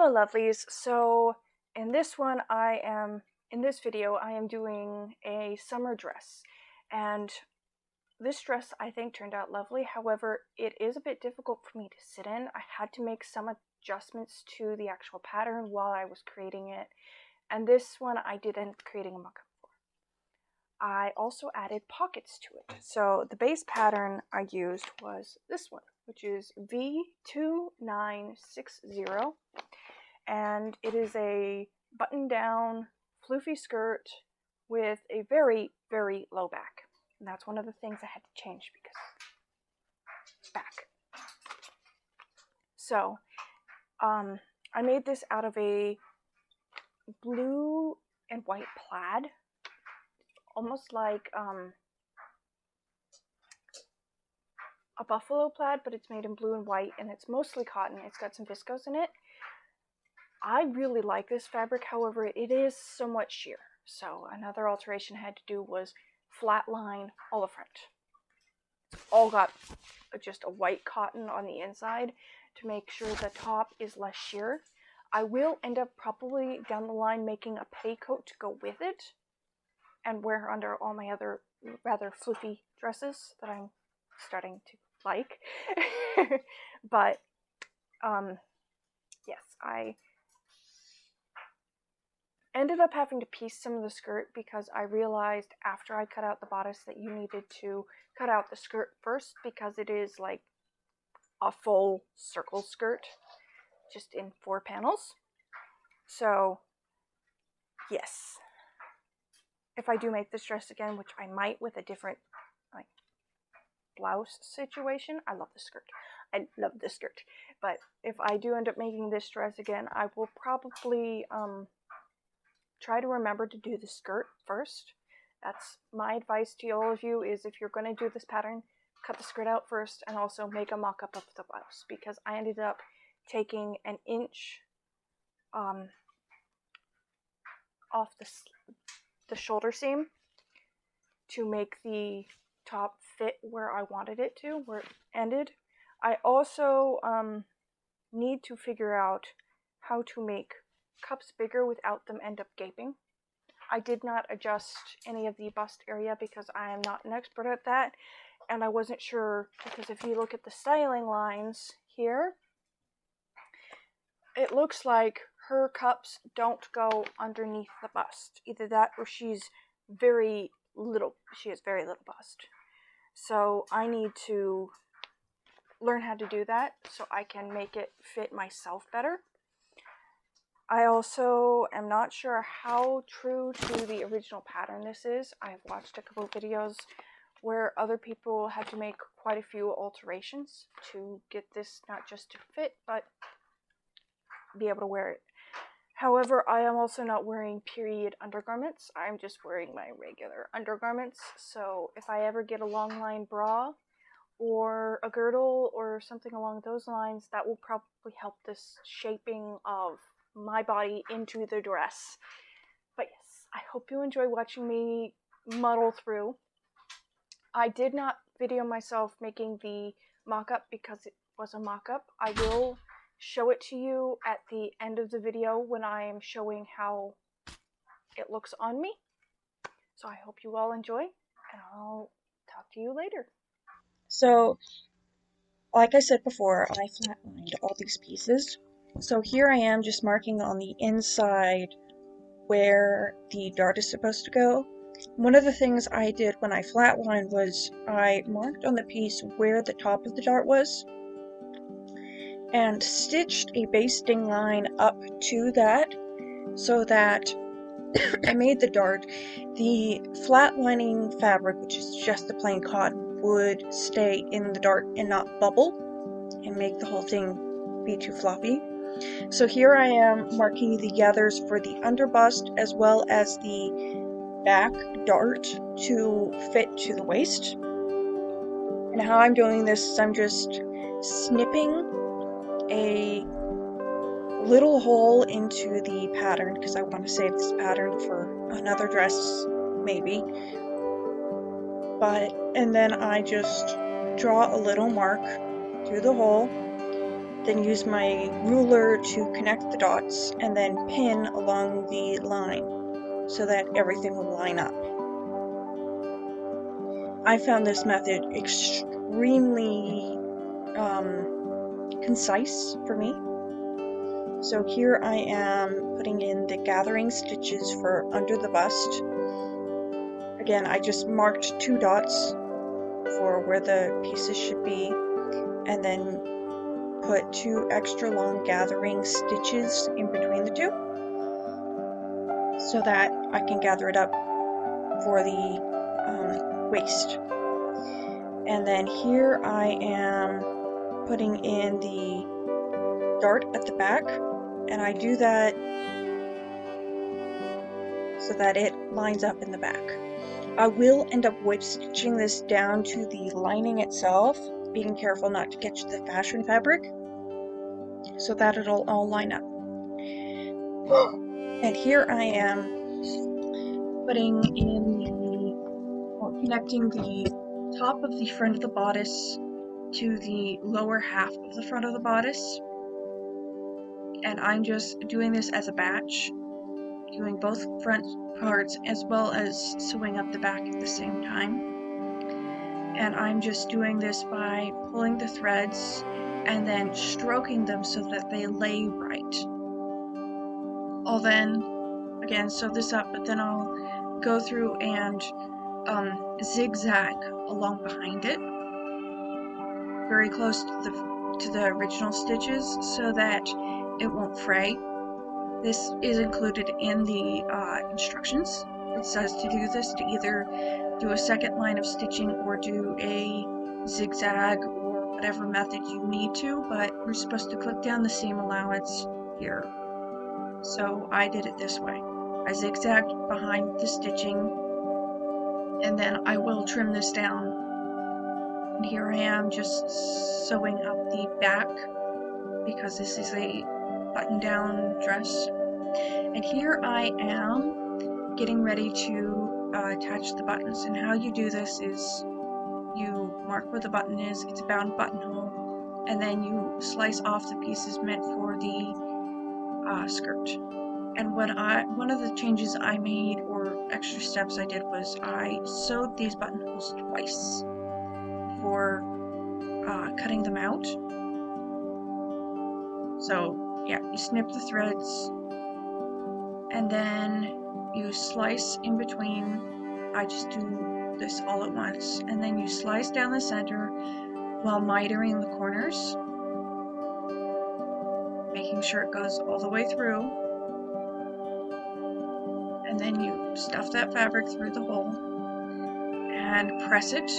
Hello lovelies. So in this video I am doing a summer dress, and this dress I think turned out lovely. However, it is a bit difficult for me to sit in. I had to make some adjustments to the actual pattern while I was creating it, and this one I did end up creating a mock-up for. I also added pockets to it. So the base pattern I used was this one, which is V2960. And it is a button-down floofy skirt with a very, very low back. And that's one of the things I had to change because back. So, I made this out of a blue and white plaid, almost like a buffalo plaid, but it's made in blue and white, and it's mostly cotton. It's got some viscose in it. I really like this fabric, however, it is somewhat sheer. So another alteration I had to do was flatline all the front. It's all got just a white cotton on the inside to make sure the top is less sheer. I will end up probably down the line making a petticoat to go with it and wear under all my other rather floofy dresses that I'm starting to like. But yes, I ended up having to piece some of the skirt because I realized after I cut out the bodice that you needed to cut out the skirt first, because it is like a full circle skirt just in 4 panels. So yes, if I do make this dress again, which I might with a different like blouse situation, I love the skirt. I love the skirt. But if I do end up making this dress again, I will probably try to remember to do the skirt first. That's my advice to all of you, is if you're going to do this pattern, cut the skirt out first and also make a mock-up of the blouse, because I ended up taking an inch off the shoulder seam to make the top fit where I wanted it to, where it ended. I also need to figure out how to make cups bigger without them end up gaping. I did not adjust any of the bust area because I am not an expert at that, and I wasn't sure, because if you look at the styling lines here, it looks like her cups don't go underneath the bust. Either that or she has very little bust. So I need to learn how to do that so I can make it fit myself better. I also am not sure how true to the original pattern this is. I've watched a couple of videos where other people had to make quite a few alterations to get this not just to fit, but be able to wear it. However, I am also not wearing period undergarments. I'm just wearing my regular undergarments. So if I ever get a long line bra or a girdle or something along those lines, that will probably help this shaping of my body into the dress. But yes, I hope you enjoy watching me muddle through. I did not video myself making the mock-up because it was a mock-up. I will show it to you at the end of the video when I am showing how it looks on me. So I hope you all enjoy, and I'll talk to you later. So, like I said before, I flatlined all these pieces. So here I am just marking on the inside where the dart is supposed to go. One of the things I did when I flatlined was I marked on the piece where the top of the dart was and stitched a basting line up to that so that I made the dart. The flatlining fabric, which is just the plain cotton, would stay in the dart and not bubble and make the whole thing be too floppy. So here I am marking the gathers for the underbust as well as the back dart to fit to the waist. And how I'm doing this is I'm just snipping a little hole into the pattern because I want to save this pattern for another dress maybe. And then I just draw a little mark through the hole then use my ruler to connect the dots, and then pin along the line so that everything will line up. I found this method extremely concise for me. So here I am putting in the gathering stitches for under the bust. Again, I just marked 2 dots for where the pieces should be, and then put 2 extra long gathering stitches in between the 2 so that I can gather it up for the waist. And then here I am putting in the dart at the back, and I do that so that it lines up in the back. I will end up whip stitching this down to the lining itself, being careful not to catch the fashion fabric, so that it'll all line up. And here I am putting in connecting the top of the front of the bodice to the lower half of the front of the bodice. And I'm just doing this as a batch, doing both front parts as well as sewing up the back at the same time. And I'm just doing this by pulling the threads and then stroking them so that they lay right. I'll then, again, sew this up, but then I'll go through and zigzag along behind it, very close to the original stitches so that it won't fray. This is included in the instructions. It says to do this, to either do a second line of stitching or do a zigzag or whatever method you need to, but we're supposed to click down the seam allowance here. So I did it this way. I zigzagged behind the stitching, and then I will trim this down. And here I am just sewing up the back because this is a button-down dress. And here I am getting ready to attach the buttons. And how you do this is you mark where the button is, it's a bound buttonhole, and then you slice off the pieces meant for the skirt. And one of the changes I made, or extra steps I did, was I sewed these buttonholes twice before cutting them out. So yeah, you snip the threads, and then you slice in between. I just do this all at once, and then you slice down the center while mitering the corners, making sure it goes all the way through. And then you stuff that fabric through the hole and press it,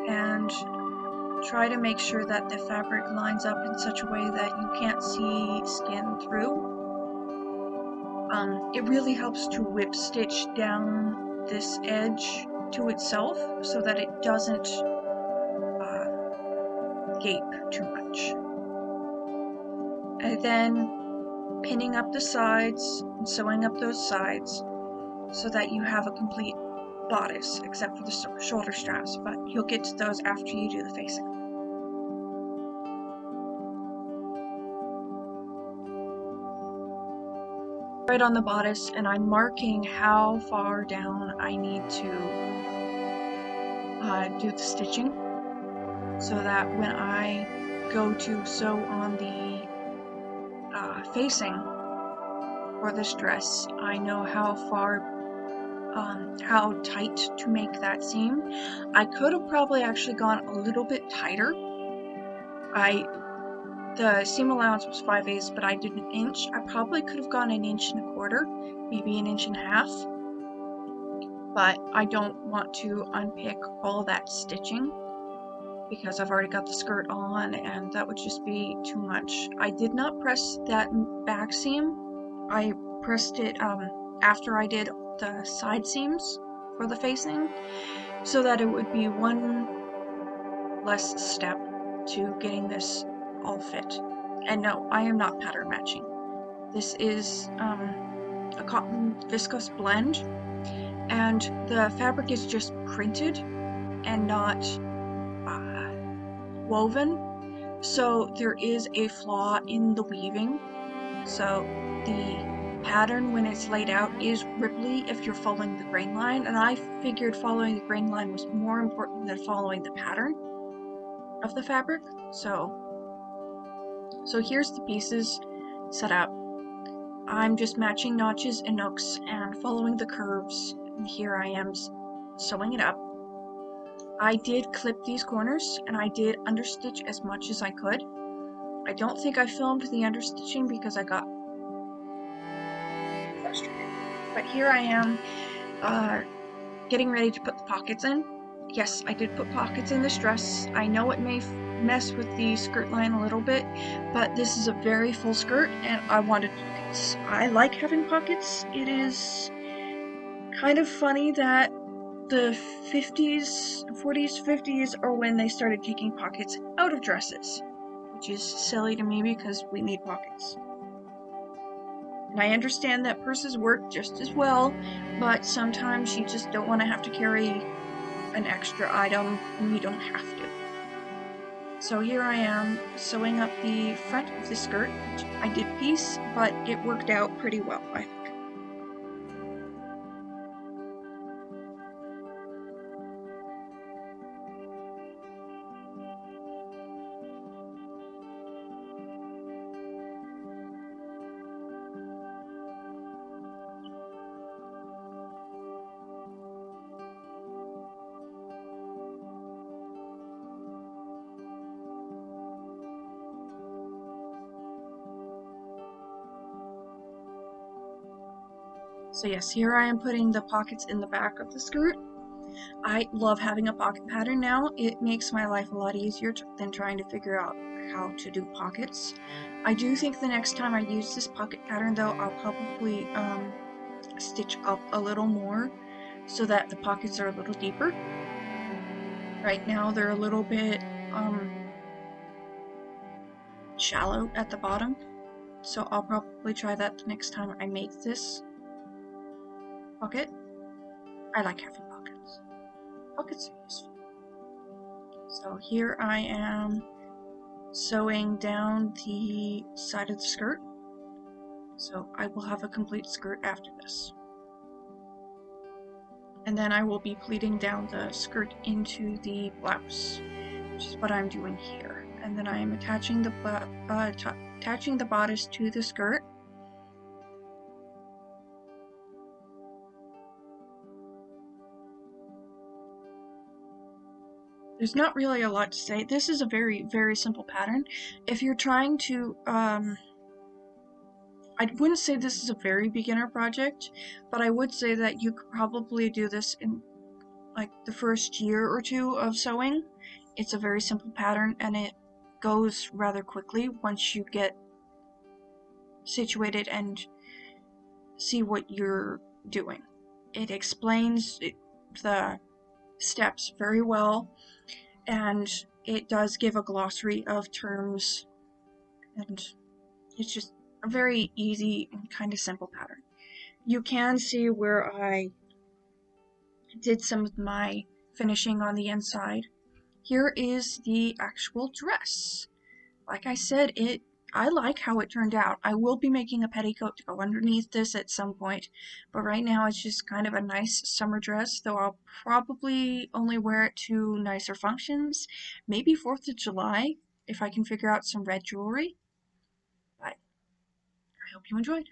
and try to make sure that the fabric lines up in such a way that you can't see skin through. It really helps to whip stitch down this edge to itself so that it doesn't gape too much. And then pinning up the sides and sewing up those sides so that you have a complete bodice, except for the shoulder straps, but you'll get to those after you do the facing. Right on the bodice, and I'm marking how far down I need to do the stitching so that when I go to sew on the facing for this dress, I know how tight to make that seam. I could have probably actually gone a little bit tighter. The seam allowance was 5/8, but I did 1 inch. I probably could have gone 1 1/4 inches, maybe 1 1/2 inches. But I don't want to unpick all that stitching because I've already got the skirt on, and that would just be too much. I did not press that back seam. I pressed it after I did the side seams for the facing, so that it would be one less step to getting this all fit. And no, I am not pattern matching. This is a cotton viscose blend, and the fabric is just printed and not woven, So there is a flaw in the weaving. So the pattern when it's laid out is ripply if you're following the grain line, and I figured following the grain line was more important than following the pattern of the fabric. So here's the pieces set up. I'm just matching notches and nooks and following the curves, and here I am sewing it up. I did clip these corners and I did understitch as much as I could. I don't think I filmed the understitching because I got frustrated. But here I am getting ready to put the pockets in. Yes, I did put pockets in this dress. I know it may mess with the skirt line a little bit, but this is a very full skirt and I wanted pockets. I like having pockets. It is kind of funny that the 40s, 50s are when they started taking pockets out of dresses, which is silly to me because we need pockets. And I understand that purses work just as well, but sometimes you just don't want to have to carry an extra item when you don't have to. So here I am sewing up the front of the skirt, which I did piece, but it worked out pretty well, I think. So yes, here I am putting the pockets in the back of the skirt. I love having a pocket pattern now. It makes my life a lot easier than trying to figure out how to do pockets. I do think the next time I use this pocket pattern though, I'll probably stitch up a little more so that the pockets are a little deeper. Right now they're a little bit shallow at the bottom, so I'll probably try that the next time I make this pocket. I like having pockets. Pockets are useful. So here I am sewing down the side of the skirt. So I will have a complete skirt after this. And then I will be pleating down the skirt into the blouse, which is what I'm doing here. And then I am attaching the bodice to the skirt. There's not really a lot to say. This is a very, very simple pattern. If you're trying to, I wouldn't say this is a very beginner project, but I would say that you could probably do this in like the first year or two of sewing. It's a very simple pattern and it goes rather quickly once you get situated and see what you're doing. It explains the steps very well, and it does give a glossary of terms, and it's just a very easy and kind of simple pattern. You can see where I did some of my finishing on the inside. Here is the actual dress. Like I said, I like how it turned out. I will be making a petticoat to go underneath this at some point, but right now it's just kind of a nice summer dress, though I'll probably only wear it to nicer functions, maybe 4th of July, if I can figure out some red jewelry. But I hope you enjoyed.